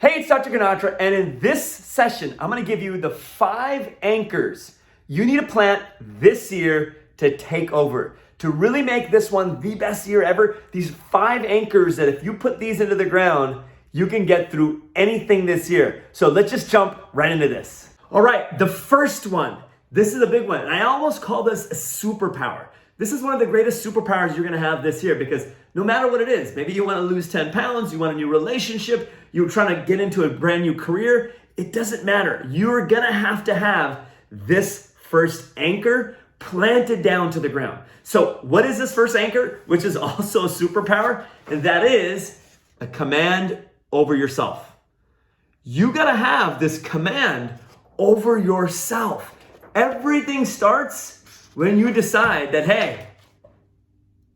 Hey, it's Dr. Ganatra, and in this session, I'm gonna give you the 5 anchors you need to plant this year to take over. To really make this one the best year ever, these 5 anchors that if you put these into the ground, you can get through anything this year. So let's just jump right into this. All right, the first one, this is a big one, and I almost call this a superpower. This is one of the greatest superpowers you're gonna have this year because no matter what it is, maybe you wanna lose 10 pounds, you want a new relationship, you're trying to get into a brand new career, it doesn't matter. You're gonna have to have this first anchor planted down to the ground. So what is this first anchor, which is also a superpower? And that is a command over yourself. You gotta have this command over yourself. Everything starts when you decide that, hey,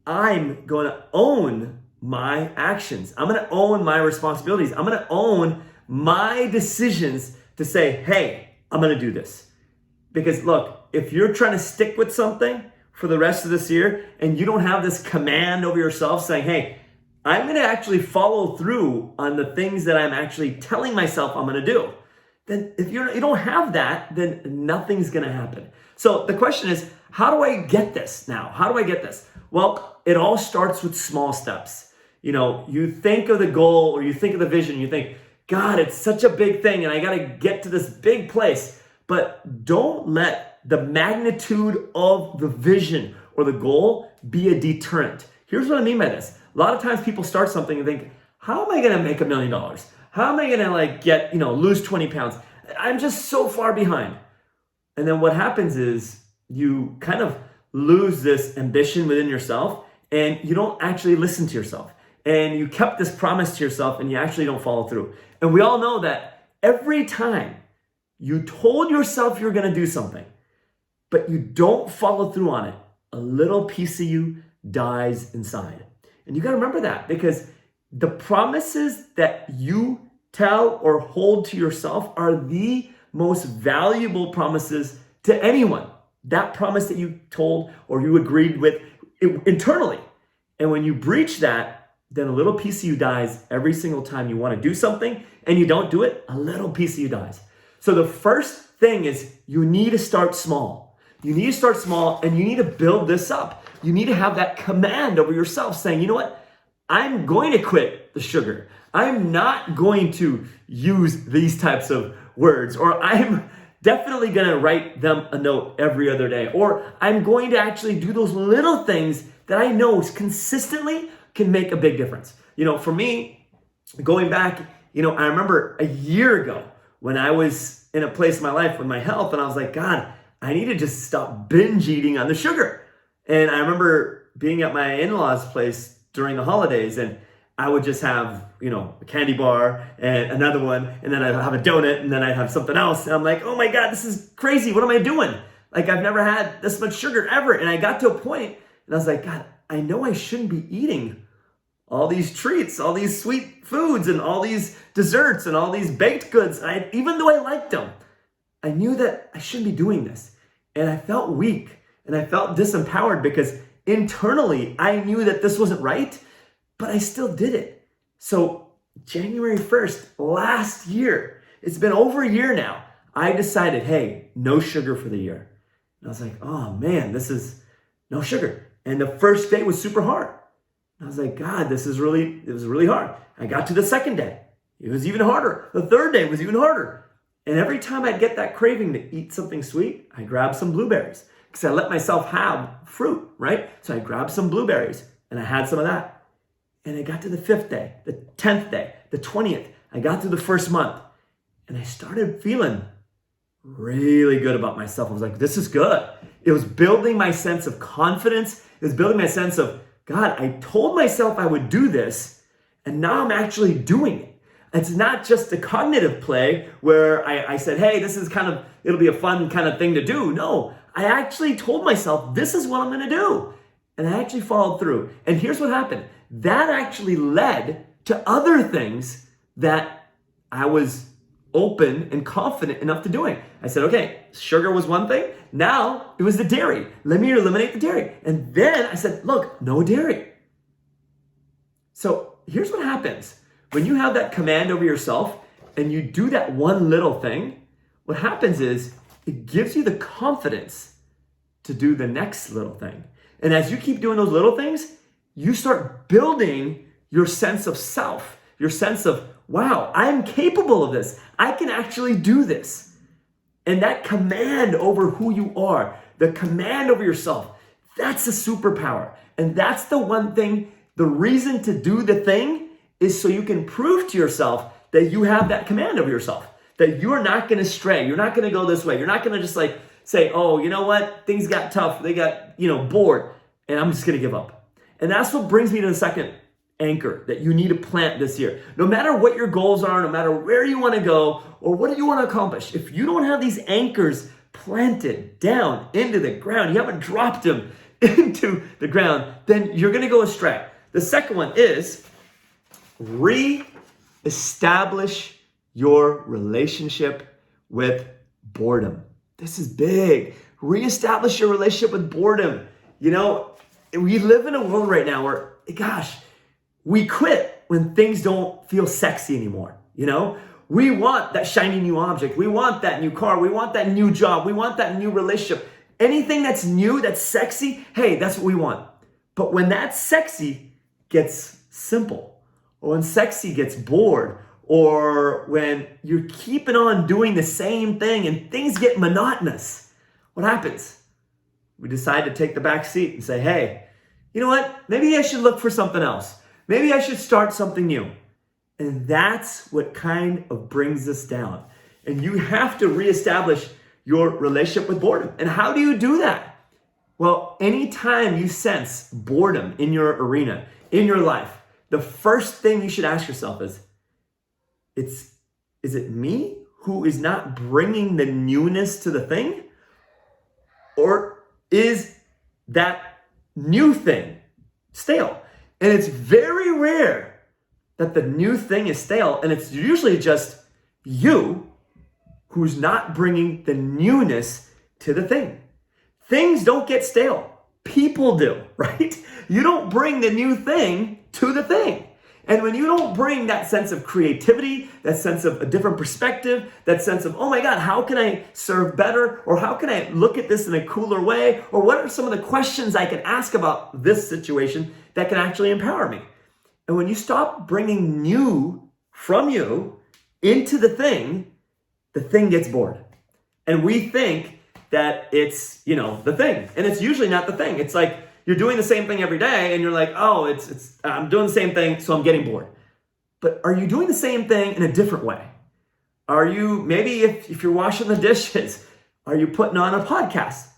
I'm going to own my actions. I'm going to own my responsibilities. I'm going to own my decisions to say, hey, I'm going to do this. Because look, if you're trying to stick with something for the rest of this year and you don't have this command over yourself saying, hey, I'm going to actually follow through on the things that I'm actually telling myself I'm going to do, then if you don't have that, then nothing's going to happen. So the question is, how do I get this now? How do I get this? Well, it all starts with small steps. You know, you think of the goal or you think of the vision, you think, God, it's such a big thing and I got to get to this big place. But don't let the magnitude of the vision or the goal be a deterrent. Here's what I mean by this. A lot of times people start something and think, how am I going to make $1 million? How am I going to lose 20 pounds? I'm just so far behind. And then what happens is you kind of lose this ambition within yourself and you don't actually listen to yourself. And you kept this promise to yourself and you actually don't follow through. And we all know that every time you told yourself you're going to do something, but you don't follow through on it, a little piece of you dies inside. And you got to remember that because the promises that you tell or hold to yourself are the most valuable promises to anyone. That promise that you told or you agreed with internally. And when you breach that, then a little piece of you dies every single time you want to do something and you don't do it, a little piece of you dies. So the first thing is you need to start small. You need to start small and you need to build this up. You need to have that command over yourself saying, you know what? I'm going to quit the sugar. I'm not going to use these types of words, or I'm definitely going to write them a note every other day, or I'm going to actually do those little things that I know consistently can make a big difference. You know, for me, going back, I remember a year ago when I was in a place in my life with my health and I was like, God, I need to just stop binge eating on the sugar. And I remember being at my in-laws' place during the holidays and I would just have, a candy bar and another one, and then I'd have a donut, and then I'd have something else. And I'm like, oh my God, this is crazy. What am I doing? Like, I've never had this much sugar ever. And I got to a point, and I was like, God, I know I shouldn't be eating all these treats, all these sweet foods, and all these desserts, and all these baked goods. Even though I liked them, I knew that I shouldn't be doing this. And I felt weak, and I felt disempowered because internally, I knew that this wasn't right, but I still did it. So January 1st, last year, it's been over a year now, I decided, hey, no sugar for the year. And I was like, oh man, this is no sugar. And the first day was super hard. And I was like, God, it was really hard. I got to the second day. It was even harder. The third day was even harder. And every time I'd get that craving to eat something sweet, I grabbed some blueberries because I let myself have fruit, right? So I grabbed some blueberries and I had some of that. And I got to the 5th day, the 10th day, the 20th. I got through the first month and I started feeling really good about myself. I was like, this is good. It was building my sense of confidence. It was building my sense of, God, I told myself I would do this and now I'm actually doing it. It's not just a cognitive play where I said, hey, this is it'll be a fun kind of thing to do. No, I actually told myself, this is what I'm going to do. And I actually followed through. And here's what happened. That actually led to other things that I was open and confident enough to doing. I said, okay, sugar was one thing. Now it was the dairy. Let me eliminate the dairy. And then I said, look, no dairy. So here's what happens. When you have that command over yourself and you do that one little thing, what happens is it gives you the confidence to do the next little thing. And as you keep doing those little things, you start building your sense of self, your sense of, wow, I'm capable of this. I can actually do this. And that command over who you are, the command over yourself, that's a superpower. And that's the one thing, the reason to do the thing is so you can prove to yourself that you have that command over yourself, that you're not going to stray. You're not going to go this way. You're not going to just like say, oh, you know what? Things got tough. They got, bored, and I'm just going to give up. And that's what brings me to the second anchor that you need to plant this year. No matter what your goals are, no matter where you want to go or what you want to accomplish, if you don't have these anchors planted down into the ground, you haven't dropped them into the ground, then you're going to go astray. The second one is re-establish your relationship with boredom. This is big. Re-establish your relationship with boredom. We live in a world right now where, gosh, we quit when things don't feel sexy anymore. We want that shiny new object. We want that new car. We want that new job. We want that new relationship. Anything that's new, that's sexy, hey, that's what we want. But when that sexy gets simple, or when sexy gets bored, or when you're keeping on doing the same thing and things get monotonous, what happens? We decide to take the back seat and say, hey, you know what? Maybe I should look for something else. Maybe I should start something new. And that's what kind of brings us down. And you have to reestablish your relationship with boredom. And how do you do that? Well, anytime you sense boredom in your arena, in your life, the first thing you should ask yourself is it me who is not bringing the newness to the thing? Or is that new thing stale? And it's very rare that the new thing is stale, and it's usually just you who's not bringing the newness to the thing. Things don't get stale. People do, right? You don't bring the new thing to the thing. And when you don't bring that sense of creativity, that sense of a different perspective, that sense of, oh my God, how can I serve better? Or how can I look at this in a cooler way? Or what are some of the questions I can ask about this situation that can actually empower me? And when you stop bringing new from you into the thing gets bored. And we think that it's, the thing. And it's usually not the thing. It's like you're doing the same thing every day and you're like, oh, I'm doing the same thing, so I'm getting bored. But are you doing the same thing in a different way? Are you, maybe if you're washing the dishes, are you putting on a podcast?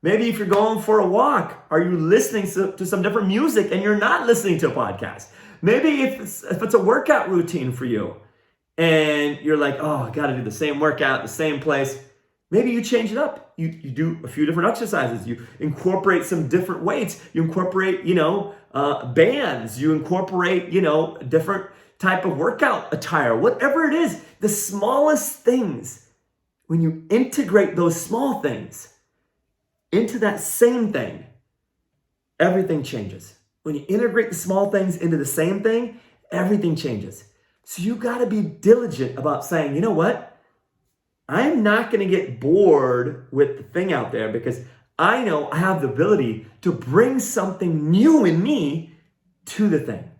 Maybe if you're going for a walk, are you listening to some different music and you're not listening to a podcast? Maybe if it's a workout routine for you and you're like, oh, I got to do the same workout, the same place. Maybe you change it up. You do a few different exercises. You incorporate some different weights. You incorporate, bands. You incorporate, a different type of workout attire. Whatever it is, the smallest things, when you integrate those small things into that same thing, everything changes. When you integrate the small things into the same thing, everything changes. So you got to be diligent about saying, you know what? I'm not going to get bored with the thing out there because I know I have the ability to bring something new in me to the thing.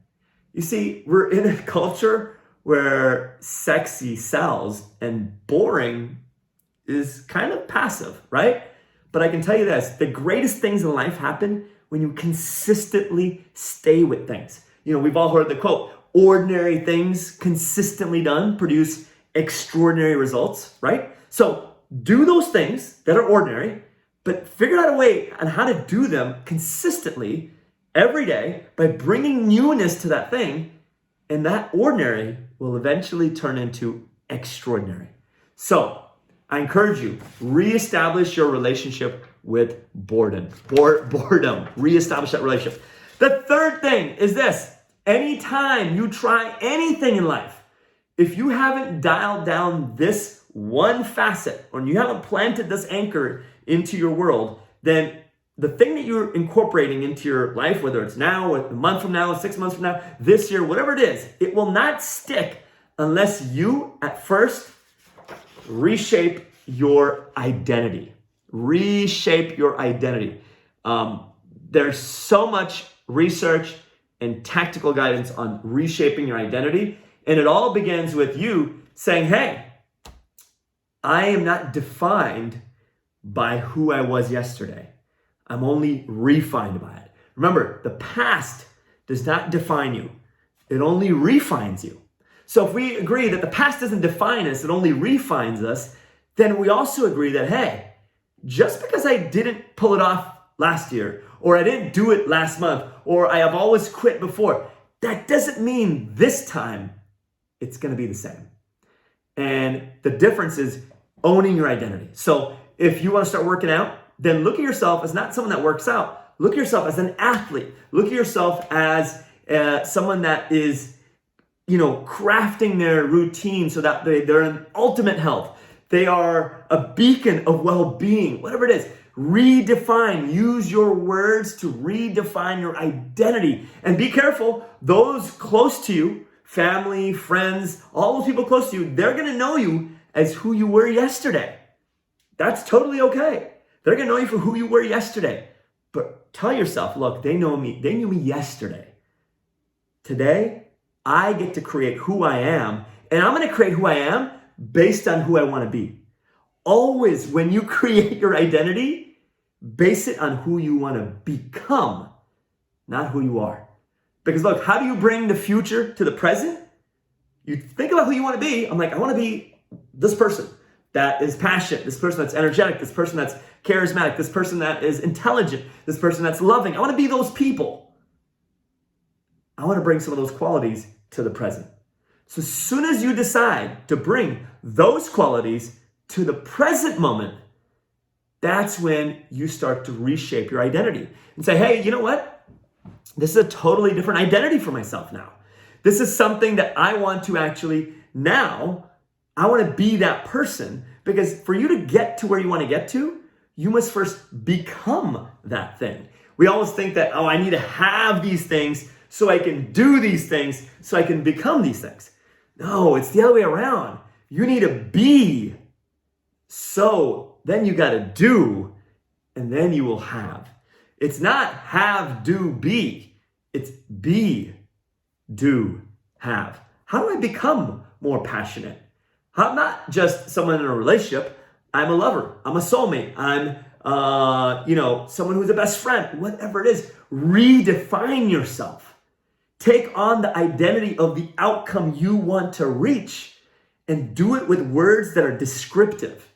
You see, we're in a culture where sexy sells and boring is kind of passive, right? But I can tell you this, the greatest things in life happen when you consistently stay with things. We've all heard the quote, ordinary things consistently done produce extraordinary results, right? So do those things that are ordinary, but figure out a way on how to do them consistently every day by bringing newness to that thing, and that ordinary will eventually turn into extraordinary. So I encourage you, reestablish your relationship with boredom. Boredom. Reestablish that relationship. The third thing is this. Anytime you try anything in life, if you haven't dialed down this one facet, or you haven't planted this anchor into your world, then the thing that you're incorporating into your life, whether it's now, or a month from now, 6 months from now, this year, whatever it is, it will not stick unless you at first reshape your identity. Reshape your identity. There's so much research and tactical guidance on reshaping your identity. And it all begins with you saying, hey, I am not defined by who I was yesterday. I'm only refined by it. Remember, the past does not define you. It only refines you. So if we agree that the past doesn't define us, it only refines us, then we also agree that, hey, just because I didn't pull it off last year, or I didn't do it last month, or I have always quit before, that doesn't mean this time it's going to be the same. And the difference is owning your identity. So if you want to start working out, then look at yourself as not someone that works out. Look at yourself as an athlete. Look at yourself as someone that is, crafting their routine so that they're in ultimate health. They are a beacon of well-being, whatever it is. Redefine, use your words to redefine your identity. And be careful, those close to you, family, friends, all those people close to you, they're going to know you as who you were yesterday. That's totally okay. They're going to know you for who you were yesterday. But tell yourself, look, they knew me yesterday. Today, I get to create who I am, and I'm going to create who I am based on who I want to be. Always, when you create your identity, base it on who you want to become, not who you are. Because look, how do you bring the future to the present? You think about who you want to be. I'm like, I want to be this person that is passionate, this person that's energetic, this person that's charismatic, this person that is intelligent, this person that's loving. I want to be those people. I want to bring some of those qualities to the present. So as soon as you decide to bring those qualities to the present moment, that's when you start to reshape your identity and say, hey, you know what? This is a totally different identity for myself now. This is something that I want to actually now, I want to be that person, because for you to get to where you want to get to, you must first become that thing. We always think that, I need to have these things so I can do these things so I can become these things. No, it's the other way around. You need to be. So then you got to do, and then you will have. It's not have, do, be. It's be, do, have. How do I become more passionate? I'm not just someone in a relationship. I'm a lover. I'm a soulmate. I'm, someone who's a best friend. Whatever it is, redefine yourself. Take on the identity of the outcome you want to reach and do it with words that are descriptive.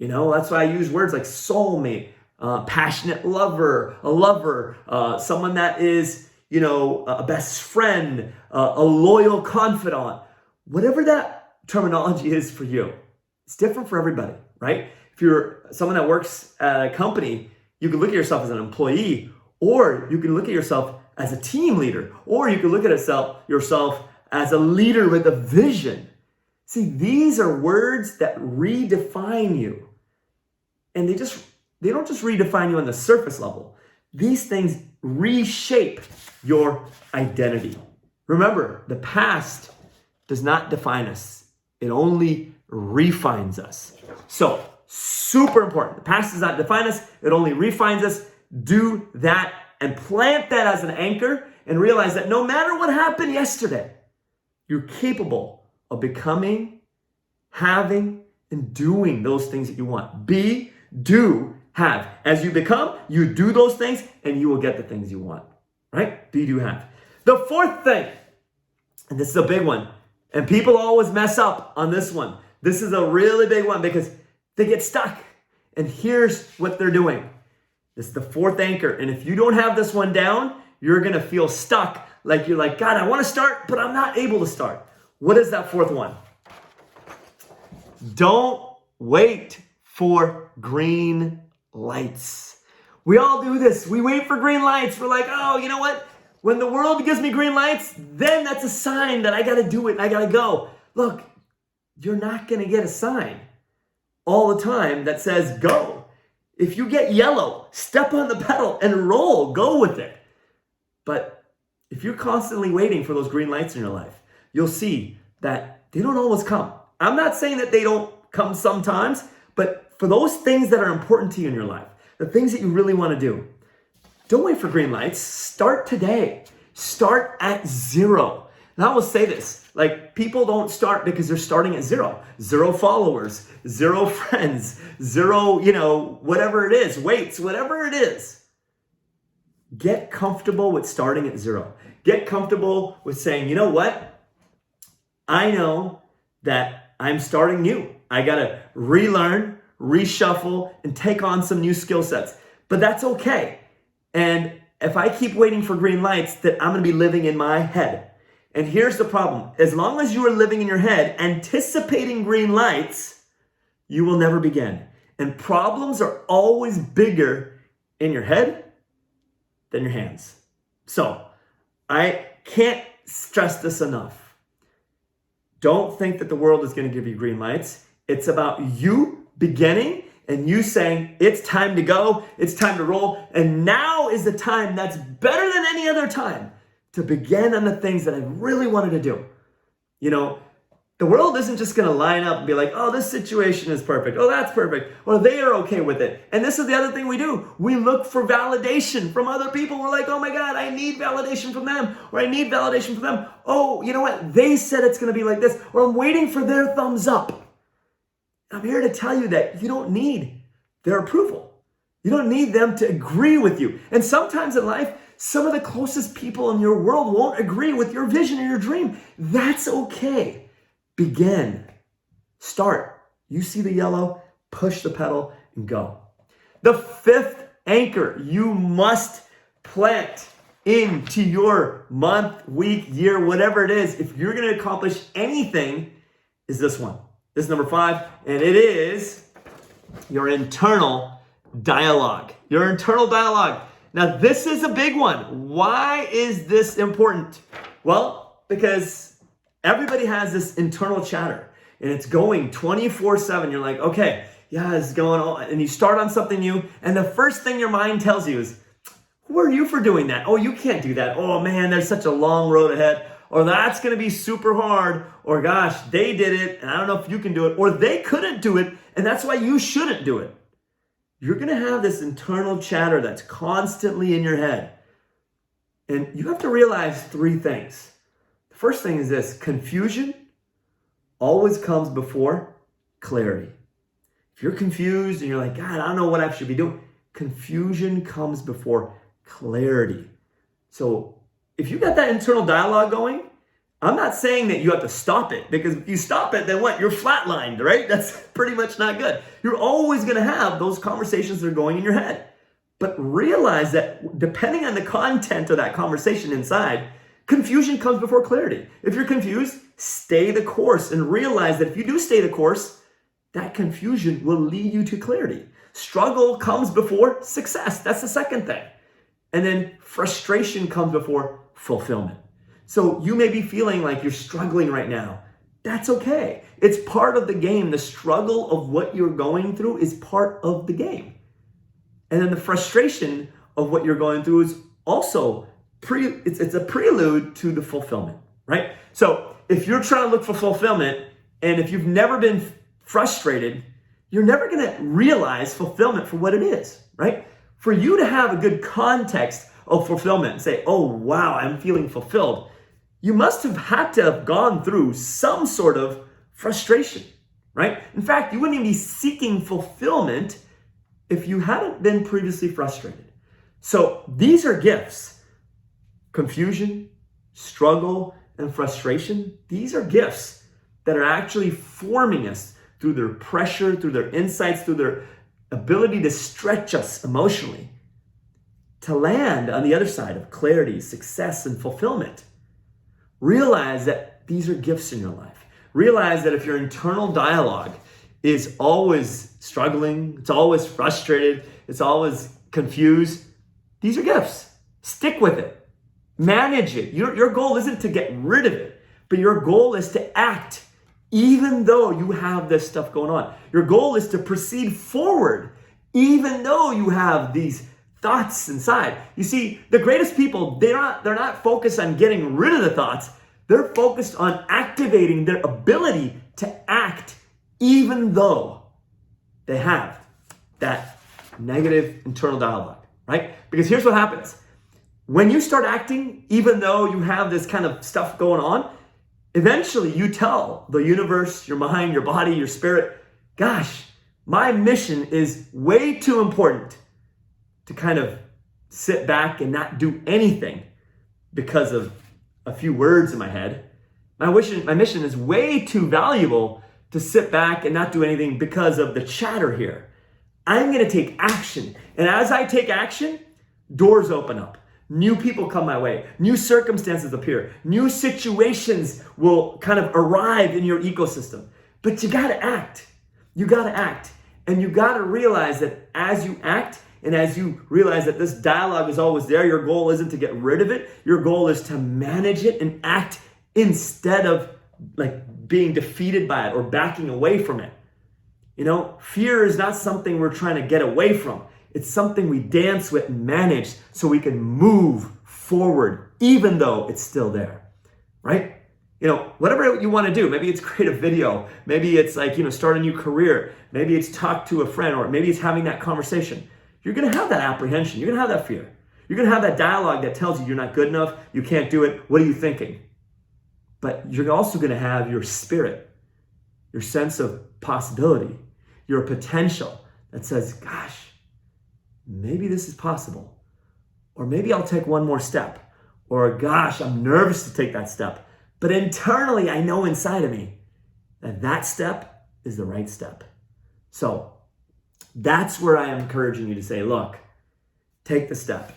That's why I use words like soulmate, passionate lover, a lover, someone that is, a best friend, a loyal confidant. Whatever that terminology is for you, it's different for everybody, right? If you're someone that works at a company, you can look at yourself as an employee, or you can look at yourself as a team leader, or you can look at yourself as a leader with a vision. See, these are words that redefine you. And they don't just redefine you on the surface level. These things reshape your identity. Remember, the past does not define us. It only refines us. So, super important. The past does not define us. It only refines us. Do that and plant that as an anchor and realize that no matter what happened yesterday, you're capable of becoming, having, and doing those things that you want. Be, do, have. As you become, you do those things and you will get the things you want. Right? Be, do, have. The fourth thing, and this is a big one, and people always mess up on this one. This is a really big one because they get stuck. And here's what they're doing. This is the fourth anchor. And if you don't have this one down, you're going to feel stuck. Like you're like, God, I want to start, but I'm not able to start. What is that fourth one? Don't wait for green lights. We all do this. We wait for green lights. We're like, oh, you know what? When the world gives me green lights, then that's a sign that I got to do it and I got to go. Look, you're not going to get a sign all the time that says go. If you get yellow, step on the pedal and roll, go with it. But if you're constantly waiting for those green lights in your life, you'll see that they don't always come. I'm not saying that they don't come sometimes, but for those things that are important to you in your life, the things that you really want to do, don't wait for green lights. Start today. Start at 0. And I will say this, like, people don't start because they're starting at 0. 0 followers, 0 friends, 0, whatever it is, weights, whatever it is. Get comfortable with starting at 0. Get comfortable with saying, you know what? I know that I'm starting new. I got to relearn, reshuffle, and take on some new skill sets. But that's okay. And if I keep waiting for green lights, then I'm going to be living in my head. And here's the problem. As long as you are living in your head, anticipating green lights, you will never begin. And problems are always bigger in your head than your hands. So I can't stress this enough. Don't think that the world is going to give you green lights. It's about you beginning and you saying, it's time to go, it's time to roll. And now is the time that's better than any other time to begin on the things that I really wanted to do. The world isn't just going to line up and be like, oh, this situation is perfect. Oh, that's perfect. Or they are okay with it. And this is the other thing we do. We look for validation from other people. We're like, oh my God, I need validation from them. Or I need validation from them. Oh, you know what? They said it's going to be like this. Or I'm waiting for their thumbs up. I'm here to tell you that you don't need their approval. You don't need them to agree with you. And sometimes in life, some of the closest people in your world won't agree with your vision or your dream. That's okay. Begin. Start. You see the yellow, push the pedal and go. The 5th anchor you must plant into your month, week, year, whatever it is, if you're going to accomplish anything, is this one. This is number 5, and it is your internal dialogue. Your internal dialogue. Now, this is a big one. Why is this important? Well, because everybody has this internal chatter, and it's going 24/7. You're like, okay, yeah, it's going on. And you start on something new, and the first thing your mind tells you is, who are you for doing that? Oh, you can't do that. Oh, man, there's such a long road ahead. Or that's going to be super hard. Or gosh, they did it, and I don't know if you can do it. Or they couldn't do it, and that's why you shouldn't do it. You're going to have this internal chatter that's constantly in your head. And you have to realize 3 things. The first thing is this: confusion always comes before clarity. If you're confused and you're like, God, I don't know what I should be doing, confusion comes before clarity. So if you got that internal dialogue going, I'm not saying that you have to stop it, because if you stop it, then what? You're flatlined, right? That's pretty much not good. You're always going to have those conversations that are going in your head. But realize that depending on the content of that conversation inside, confusion comes before clarity. If you're confused, stay the course and realize that if you do stay the course, that confusion will lead you to clarity. Struggle comes before success. That's the second thing. And then frustration comes before fulfillment. So you may be feeling like you're struggling right now. That's okay. It's part of the game. The struggle of what you're going through is part of the game. And then the frustration of what you're going through is also it's a prelude to the fulfillment, right? So if you're trying to look for fulfillment, and if you've never been frustrated, you're never going to realize fulfillment for what it is, right? For you to have a good context of fulfillment and say, oh, wow, I'm feeling fulfilled, you must have had to have gone through some sort of frustration, right? In fact, you wouldn't even be seeking fulfillment if you hadn't been previously frustrated. So these are gifts. Confusion, struggle, and frustration, these are gifts that are actually forming us through their pressure, through their insights, through their ability to stretch us emotionally to land on the other side of clarity, success, and fulfillment. Realize that these are gifts in your life. Realize that if your internal dialogue is always struggling, it's always frustrated, it's always confused, these are gifts. Stick with it. Manage it. Your goal isn't to get rid of it, but your goal is to act even though you have this stuff going on. Your goal is to proceed forward even though you have these thoughts inside. You see, the greatest people, they're not focused on getting rid of the thoughts. They're focused on activating their ability to act even though they have that negative internal dialogue, right? Because here's what happens. When you start acting, even though you have this kind of stuff going on, eventually you tell the universe, your mind, your body, your spirit, gosh, my mission is way too important to kind of sit back and not do anything because of a few words in my head. My mission is way too valuable to sit back and not do anything because of the chatter here. I'm going to take action. And as I take action, doors open up. New people come my way. New circumstances appear. New situations will kind of arrive in your ecosystem. But you got to act. You got to act. And you got to realize that as you act and as you realize that this dialogue is always there, your goal isn't to get rid of it. Your goal is to manage it and act instead of like being defeated by it or backing away from it. You know, fear is not something we're trying to get away from. It's something we dance with and manage so we can move forward, even though it's still there, right? You know, whatever you want to do, maybe it's create a video, maybe it's like, start a new career, maybe it's talk to a friend, or maybe it's having that conversation. You're going to have that apprehension. You're going to have that fear. You're going to have that dialogue that tells you you're not good enough, you can't do it, what are you thinking? But you're also going to have your spirit, your sense of possibility, your potential that says, gosh, maybe this is possible. Or maybe I'll take one more step. Or gosh, I'm nervous to take that step. But internally, I know inside of me that that step is the right step. So that's where I am encouraging you to say, look, take the step,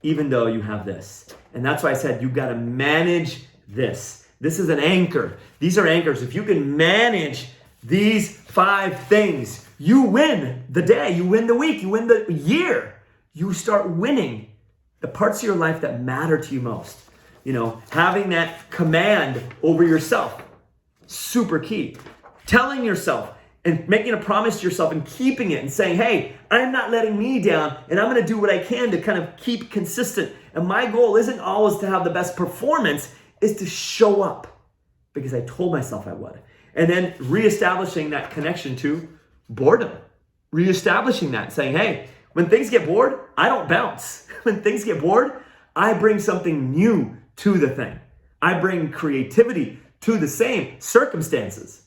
even though you have this. And that's why I said you've got to manage this. This is an anchor. These are anchors. If you can manage these 5 things, you win the day, you win the week, you win the year. You start winning the parts of your life that matter to you most. Having that command over yourself, super key. Telling yourself and making a promise to yourself and keeping it and saying, hey, I'm not letting me down and I'm going to do what I can to kind of keep consistent. And my goal isn't always to have the best performance, is to show up because I told myself I would. And then reestablishing that connection to boredom. Reestablishing that, saying, hey, when things get bored, I don't bounce. When things get bored, I bring something new to the thing. I bring creativity to the same circumstances,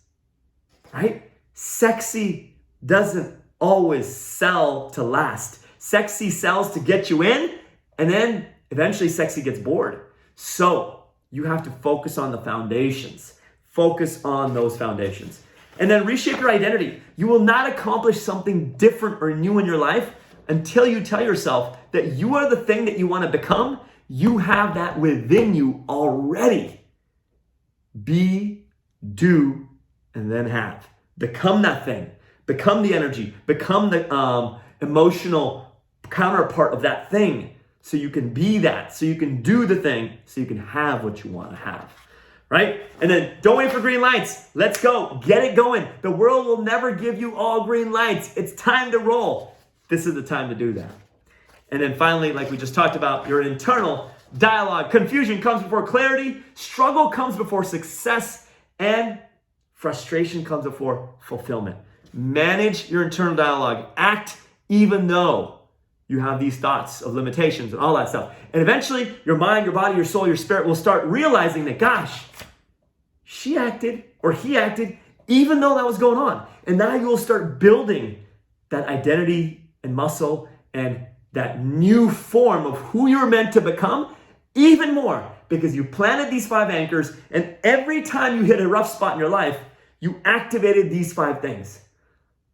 right? Sexy doesn't always sell to last. Sexy sells to get you in, and then eventually sexy gets bored. So you have to focus on the foundations. Focus on those foundations. And then reshape your identity. You will not accomplish something different or new in your life until you tell yourself that you are the thing that you want to become. You have that within you already. Be, do, and then have. Become that thing. Become the energy. Become the emotional counterpart of that thing so you can be that, so you can do the thing, so you can have what you want to have. Right? And then don't wait for green lights. Let's go. Get it going. The world will never give you all green lights. It's time to roll. This is the time to do that. And then finally, like we just talked about, your internal dialogue. Confusion comes before clarity. Struggle comes before success. And frustration comes before fulfillment. Manage your internal dialogue. Act even though you have these thoughts of limitations and all that stuff. And eventually, your mind, your body, your soul, your spirit will start realizing that, gosh, she acted or he acted even though that was going on. And now you will start building that identity and muscle and that new form of who you're meant to become even more because you planted these 5 anchors, and every time you hit a rough spot in your life, you activated these 5 things.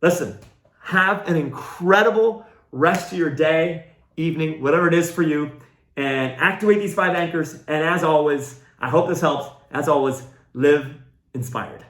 Listen, have an incredible rest of your day, evening, whatever it is for you, and activate these 5 anchors. And as always, I hope this helps. As always, live inspired.